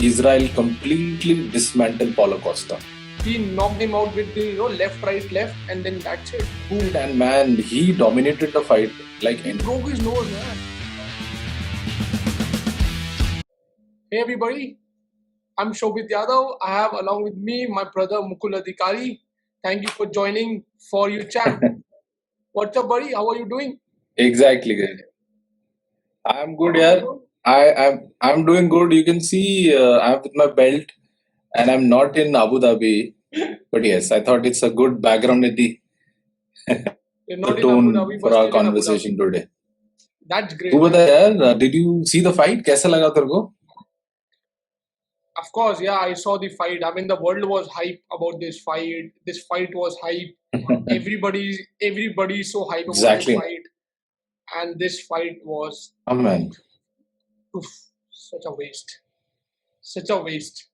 Israel completely dismantled Paulo Costa. He knocked him out with the left, right, left, and then that's it. Boom. And man, he dominated the fight like He broke his nose, man. Hey everybody, I'm Shobit Yadav. I have along with me my brother Mukul Adhikari. Thank you for joining For You Champ. What's up, buddy? How are you doing? Exactly. I'm good, yeah. I'm doing good. You can see I'm with my belt, and I'm not in Abu Dhabi. But yes, I thought it's a good background with the You're not in Abu tone Dhabi, for but our still in Abu conversation Dhabi. today. That's great. तू बता यार, did you see the fight? कैसा लगा तेरे को? Of course, yeah, I saw the fight. I mean, the world was hype about this fight. This fight was hype. Everybody's so hype about Exactly. this fight. And this fight was Oh man. oof, such a waste. Such a waste.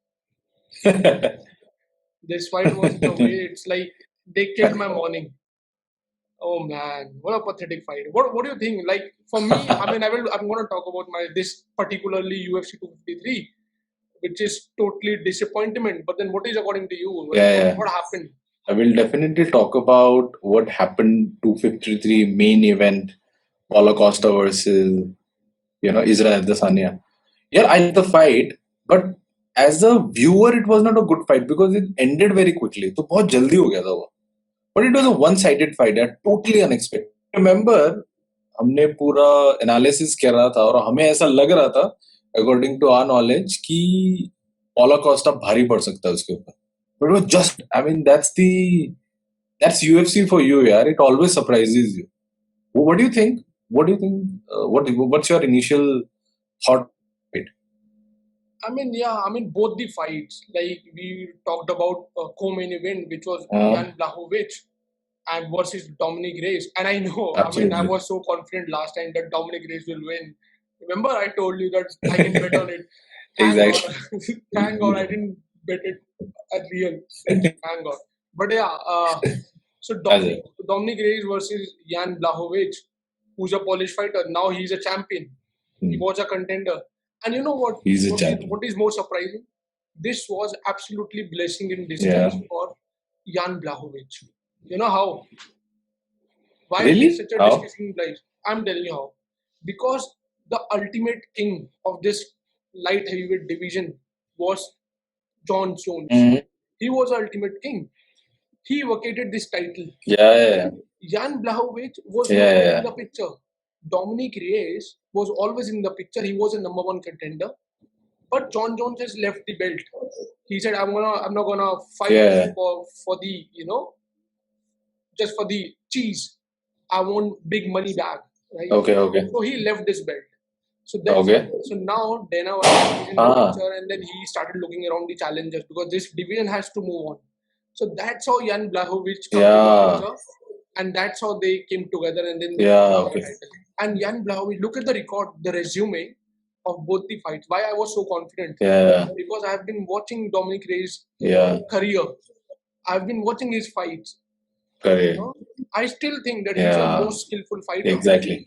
This fight was the way it's like they killed my morning. Oh man, what a pathetic fight. What do you think? Like for me, I mean, I'm gonna talk about this particularly UFC 253, which is totally disappointment. But then, what is according to you? What happened? I will definitely talk about what happened 253 main event, Paulo Costa versus Israel ADESANYA. Yeah, I liked the fight, but as a viewer, it was not a good fight because it ended very quickly. तो बहुत जल्दी हो गया था वो. But it was a one-sided fight, totally unexpected. Remember, हमने पूरा analysis कर रहा था और हमें ऐसा लग रहा था, according to our knowledge, कि Paulo Costa भारी पड़ सकता है उसके ऊपर. But it was just, I mean, that's UFC for you, yaar. It always surprises you. What do you think? What do you think? What's your initial thought? I mean, both the fights. Like we talked about co-main event, which was Jan Blachowicz and versus Dominic Reyes. And I know, Absolutely. I was so confident last time that Dominic Reyes will win. Remember, I told you that I can bet on it. Exactly. Thank God I didn't bet it at real. Thank God. But yeah, so Dominic Reyes versus Jan Blachowicz, who's a Polish fighter. Now he's a champion. He was a contender. And you know what? He's a champion. What is more surprising? This was absolutely blessing in disguise for Jan Blachowicz. You know how? Why Really? is such a disgusting place? I'm telling you how. Because the ultimate king of this light heavyweight division was John Jones. He was the ultimate king. He vacated this title. Jan Blachowicz was not in the picture. Dominic Reyes was always in the picture. He was a number one contender. But John Jones has left the belt. He said, I'm not gonna fight for the, just for the cheese. I want big money back. Right? Okay. So he left this belt. So so now Dana White is in the picture, and then he started looking around the challengers because this division has to move on. So that's how Jan Blachowicz came to the picture, and that's how they came together, and then they won the title. And Jan Blachowicz, look at the record, the resume of both the fights. Why I was so confident? Because I have been watching Dominic Reyes' career. I've been watching his fights. I still think that he's the most skillful fighter. Exactly.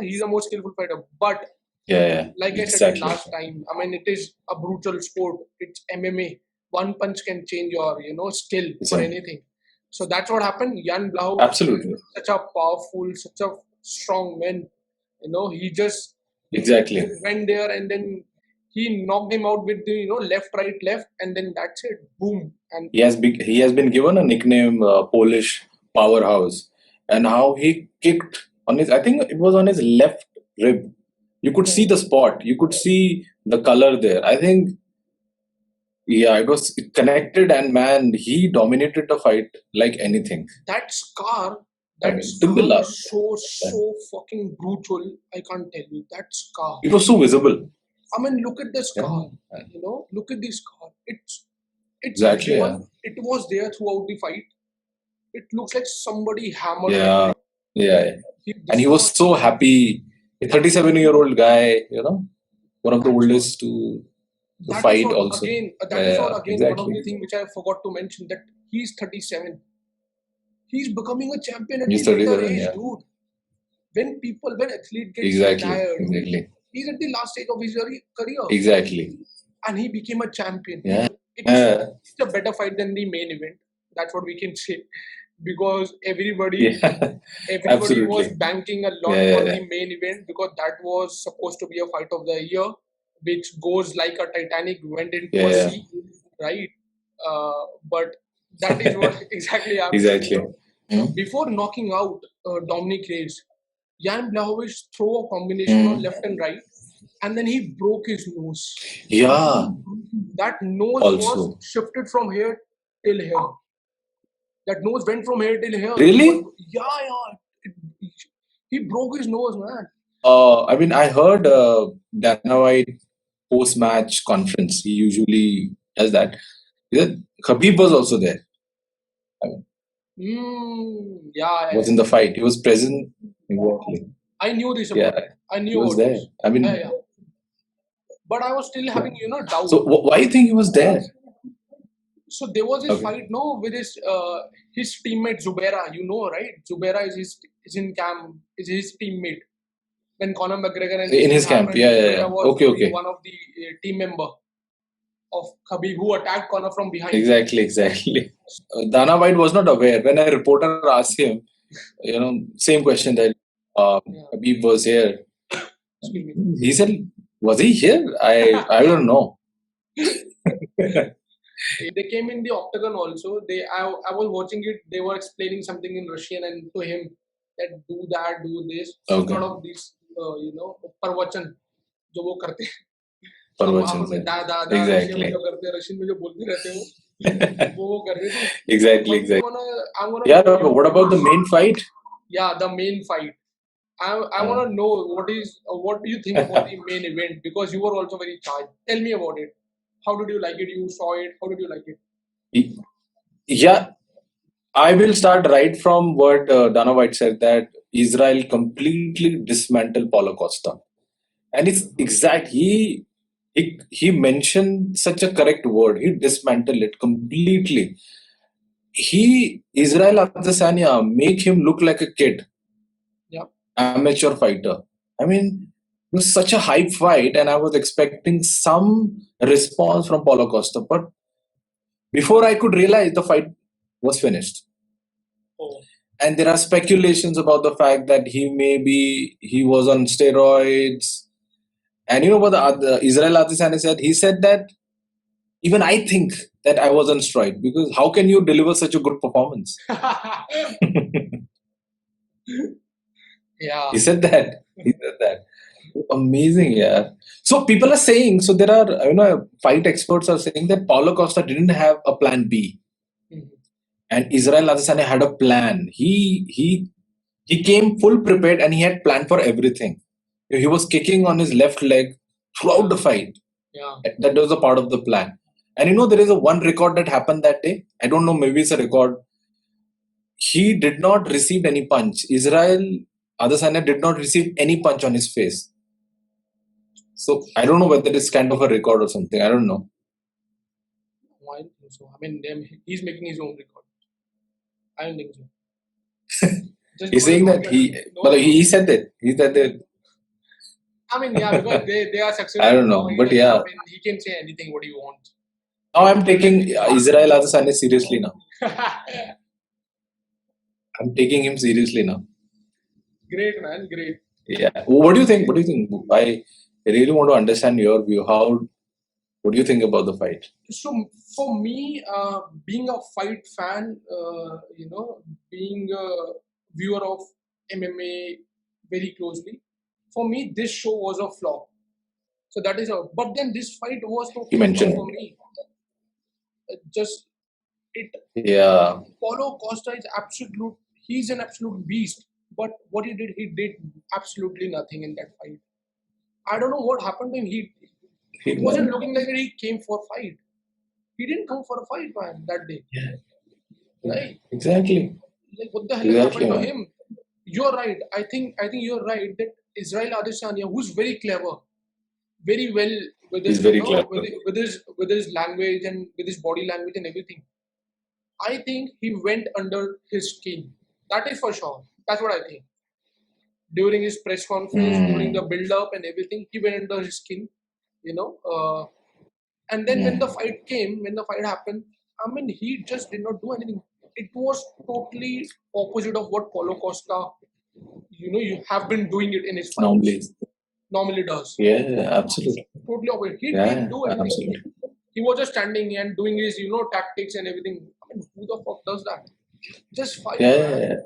He's the most skillful fighter. But like I said last time, I mean, it is a brutal sport. It's MMA. One punch can change your, skill for anything. So that's what happened. Jan Blachowicz, absolutely, such a powerful, such a strong man. He just went there and then he knocked him out with the left, right, left, and then that's it. Boom. And he has been given a nickname, Polish powerhouse, and how he kicked on his, I think it was on his left rib. You could see the spot. You could see the color there. I think. Yeah, it was connected, and man, he dominated the fight like anything. That scar, so fucking brutal. I can't tell you that scar. It was so visible. I mean, look at the scar. Look at the scar. It's exactly. It was there throughout the fight. It looks like somebody hammered. And he was so happy. A 37-year-old guy, one of the oldest to fight also. That is all again one of the things which I forgot to mention, that he's 37. He's becoming a champion at his age, dude. When athlete gets retired, he's at the last stage of his career. Exactly. and he became a champion. Yeah. It's a better fight than the main event. That's what we can say, because everybody was Absolutely. banking a lot on the main event, because that was supposed to be a fight of the year, which goes like a Titanic went into a sea, right? But that is what exactly happened. Exactly. Before knocking out Dominic Reyes, Jan Blachowicz threw a combination on left and right, and then he broke his nose. Yeah. That nose Also. was shifted from here till here. That nose went from here till here. Really? Yeah. He broke his nose, man. I mean, I heard Dana White post-match conference. He usually does that. Khabib was also there. Yeah. Was in the fight. He was present. Exactly. I knew this about it. I knew He was about there. this. I mean, Yeah. But I was still having, doubt. so why do you think he was there? So there was this fight, with his teammate Zubaira. You know, right? Zubaira is in camp. Is his teammate. When Conor McGregor and in his camp, Zubaira was okay. one of the team member of Khabib who attacked Conor from behind. Exactly. Dana White was not aware. When a reporter asked him, same question that Khabib was here. He said, "Was he here? I don't know." They came in the octagon also. I was watching it. They were explaining something in Russian and to him that do that, do this. So a lot of these, parvachan, जो वो करते हैं. Exactly. Russian में जो बोलते रहते हैं वो कर रहे थे. Exactly. Yeah, but what about the main fight? Yeah, the main fight. I want to know what do you think about the main event, because you were also very charged. Tell me about it. How did you like it? You saw it. How did you like it? Yeah, I will start right from what Dana White said, that Israel completely dismantled Paulo Costa, and it's exact. He mentioned such a correct word. He dismantled it completely. Israel Adesanya make him look like a kid. Yeah. Amateur fighter. I mean, it was such a hype fight, and I was expecting some response from Paulo Costa, but before I could realize, the fight was finished. And there are speculations about the fact that he was on steroids. And you know what the Israel Adesanya said? He said that even I think that I was on steroid, because how can you deliver such a good performance? Yeah. He said that. Amazing, yeah. So people are saying, so there are, fight experts are saying that Paulo Costa didn't have a plan B. And Israel Adesanya had a plan. He came full prepared, and he had planned for everything. He was kicking on his left leg throughout the fight. Yeah. That was a part of the plan. And there is one record that happened that day. I don't know, maybe it's a record. He did not receive any punch. Israel Adesanya did not receive any punch on his face. So I don't know whether it's kind of a record or something. I don't know. I don't think so. I mean, he's making his own record. I don't think so. He's saying that he said that. He said that. I mean, yeah, because they are successful. I don't know, but yeah. I mean, he can say anything what he wants. Now I'm taking Israel Adesanya seriously now. I'm taking him seriously now. Great, man. Great. Yeah. What do you think? I really want to understand your view. What do you think about the fight? So for me, being a fight fan, being a viewer of MMA very closely, for me this show was a flop. So that is all. But then this fight was totally flop for me. Yeah. Paulo Costa is he's an absolute beast. But what he did absolutely nothing in that fight. I don't know what happened to him. It wasn't looking like he came for a fight. He didn't come for a fight, man, that day. Yeah. Right? Exactly. Like, what the hell happened to him? You're right. I think you're right that Israel Adesanya, who's very clever, very well with his, with his language and with his body language and everything. I think he went under his skin. That is for sure. That's what I think. During his press conference, during the build-up and everything, he went under his skin. And then when the fight came, when the fight happened, I mean, he just did not do anything. It was totally opposite of what Paulo Costa, you have been doing it in his fights. Normally does. Yeah, absolutely. Totally opposite. He Yeah, didn't do anything. absolutely. He was just standing and doing his, tactics and everything. I mean, who the fuck does that? Just fight, man. Yeah,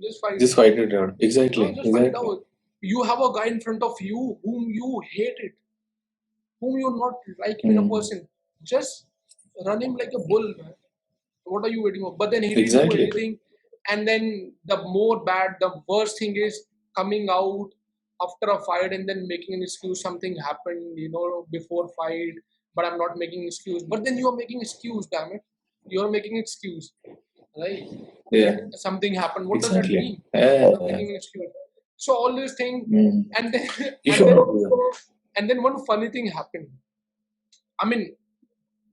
Just fight. just fight it out. Exactly, Just fight it exactly. out. You have a guy in front of you whom you hated, whom you not like him in a person. Just run him like a bull, man. What are you waiting for? But then he didn't do Exactly. anything. And then the worst thing is coming out after a fight and then making an excuse. Something happened, before fight, but I'm not making excuse. But then you are making excuse, damn it. You are making excuse, right? Yeah, That something happened. What does that exactly. mean? Yeah, You're making an excuse. So all these things, and then you and should then not do that. and then one funny thing happened. I mean,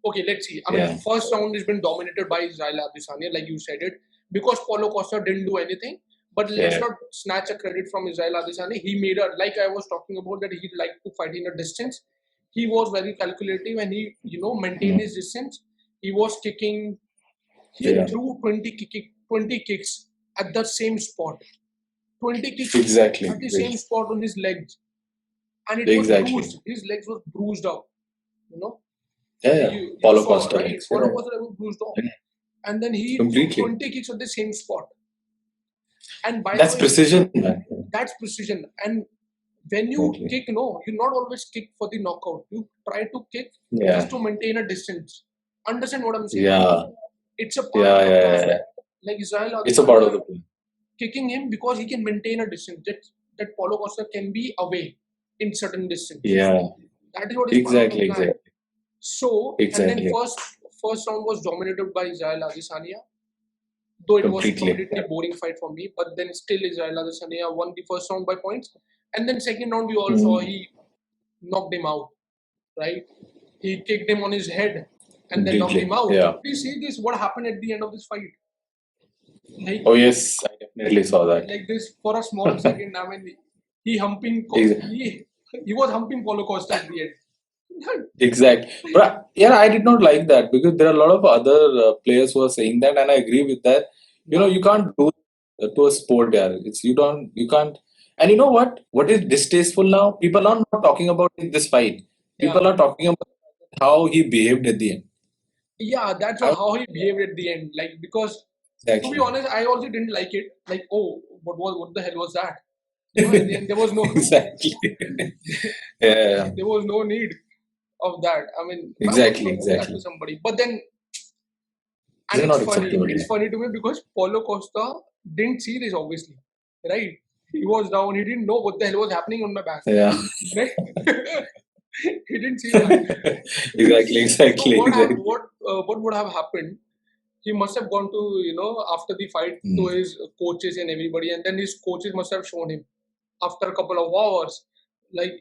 okay, let's see. I mean, Yeah, first round has been dominated by Israel Adesanya, like you said it, because Paulo Costa didn't do anything. But let's yeah. not snatch a credit from Israel Adesanya. He made like I was talking about, that he'd like to fight in a distance. He was very calculative and he, maintained his distance. He was kicking. He Yeah, threw 20 kicks at the same spot. 20 kicks exactly. at the same spot on his legs, and it was Exactly. bruised. His legs was bruised up. You know, Yeah, you Paulo saw, Costa right? legs. Paulo Yeah, Costa was bruised up, yeah. and then he threw Completely. 20 kicks at the same spot. And by That's the way, precision, man. that's precision. And when you Exactly. kick, no, you not always kick for the knockout. You try to kick Yeah, just to maintain a distance. Understand what I'm saying? yeah, It's a part yeah, of the yeah, plan. yeah. Like Israel It's a part of Adesanya the plan. kicking him because he can maintain a distance. That Paulo Costa can be away in certain distance. Yeah, That is what is part of the exactly, plan. exactly, So, and then exactly. first round was dominated by Israel Adesanya, though it was Completely. completely boring fight for me. But then still Israel Adesanya won the first round by points, and then second round we all saw he knocked him out. Right? He kicked him on his head and then knocked him Completely. out. Yeah. Do you see this? What happened at the end of this fight? Like, Oh yes, I definitely saw that. like this for a small second. I mean, he humping, he was humping Paulo Costa at the end. Exactly. But yeah, I did not like that because there are a lot of other players who are saying that, and I agree with that. You know, Yeah. you can't do to a sport, yeah. It's you can't. And you know what? What is distasteful now? People are not talking about this fight. Yeah. People are talking about how he behaved at the end. Yeah, that's I, how he behaved at the end. Like, because to be exactly. honest, I also didn't like it. Like, oh, what the hell was that? At the end, there was no Exactly. Yeah. there was no need of that. I mean, why would Exactly. you do that to Exactly. somebody? But then, This and is it's not funny. acceptable. It's funny to me because Paulo Costa didn't see this, obviously, right? He was down. He didn't know what the hell was happening on my back, Yeah. right? He didn't see that. Exactly. So Exactly. Exactly. what would have happened? He must have gone to, after the fight, to his coaches and everybody, and then his coaches must have shown him after a couple of hours, like,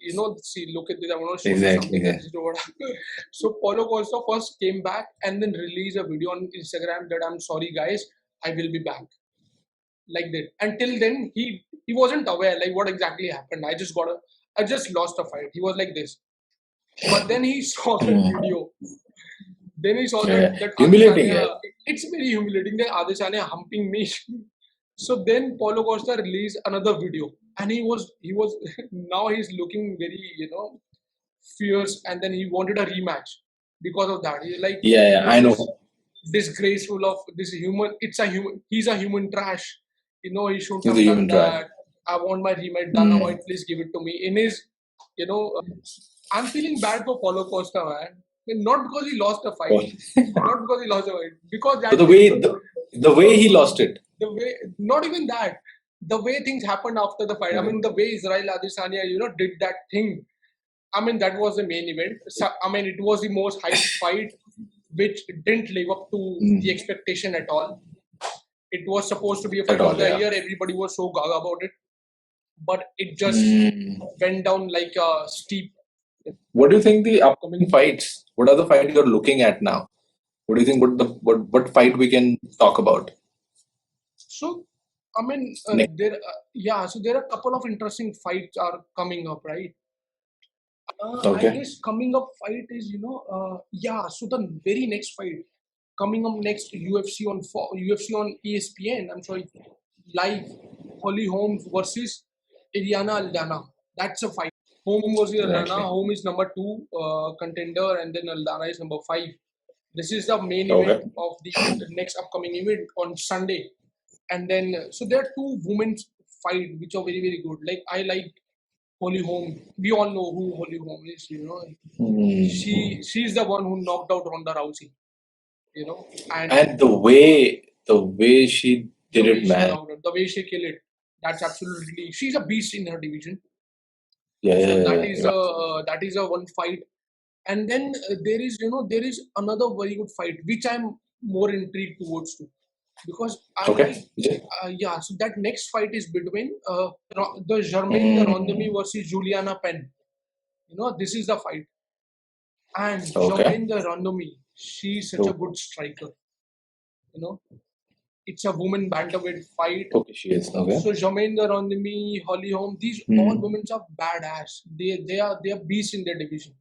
see, look at this, I want to show you Exactly. something. That this is what so Paulo Costa first came back and then released a video on Instagram that, I'm sorry guys, I will be back, like that. Until then, he wasn't aware like what exactly happened. I just lost a fight. He was like this. But then he saw that video. Then he saw Yeah. that Humiliating. Adesanya, Yeah. it's very humiliating that Adesanya humping me. So then Paulo Costa released another video, and he was now he's looking very, fierce, and then he wanted a rematch because of that. He like, Yeah. Yeah. I this know. disgraceful of this human. It's a human. He's a human trash. He shouldn't He's a have done human trash. that. I want my rematch. Dana White, please give it to me. In his, I'm feeling bad for Paulo Costa, man. Not because he lost a fight, not because he lost a fight, because But that the way the way he lost it. the way, not even that, the way things happened after the fight. I mean, the way Israel Adesanya, did that thing. I mean, that was the main event. So, I mean, it was the most hyped fight, which didn't live up to the expectation at all. It was supposed to be a At fight of all, the yeah. year. Everybody was so gaga about it, but it just went down like a steep. What do you think the upcoming fights? What are the fights you're looking at now? What do you think? What fight we can talk about? So, I mean, Next. there, yeah. So there are a couple of interesting fights are coming up, right? I Okay. guess coming up fight is yeah. So the very next fight coming up next UFC on ESPN. I'm sorry, live. Holly Holmes versus Iriana Aldana. That's a fight. Home versus Aldana. Exactly. Home is number 2 contender, and then Aldana is number 5. This is the main Okay. event of the next upcoming event on Sunday. And then so there are two women's fight which are very very good. Like I like Holly Holm. We all know who Holly Holm is. She's the one who knocked out Ronda Rousey. And the way she the did way it, she man. knocked out, the way she killed it, that's absolutely. She's a beast in her division. Yeah, So yeah, that yeah, is yeah. a one fight. And then there is another very good fight which I'm more intrigued towards too, because I Okay. like yeah. So that next fight is between the Germaine de Randamie versus Juliana Penn. This is the fight. And Okay. Germaine de Randamie, she's such a good striker. You know, it's a woman bantamweight fight. Okay, she is. Okay. So Germaine de Randamie, Holly Holm, these all women are badass. They are beasts in their division.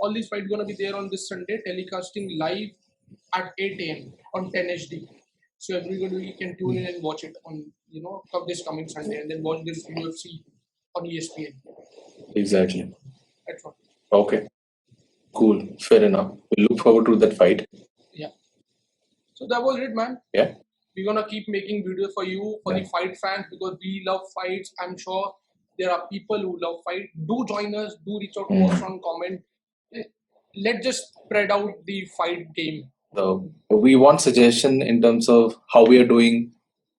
All these fights gonna be there on this Sunday, telecasting live at 8 a.m. on 10 HD. So everybody can tune in and watch it on this coming Sunday, and then watch this UFC on ESPN. Exactly. That's what. Okay. Cool. Fair enough. We look forward to that fight. Yeah. So that was it, man. Yeah. We're gonna keep making videos for you, for the fight fans, because we love fights. I'm sure there are people who love fight. Do join us. Do reach out to us on comment. Let's just spread out the fight game. We want suggestion in terms of how we are doing,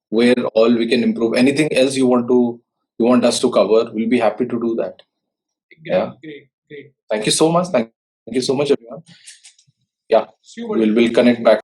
where all we can improve. Anything else you want us to cover, we'll be happy to do that. Great, Yeah. great. Thank you so much. Thank you so much, everyone. Yeah. See you, buddy. We'll connect back.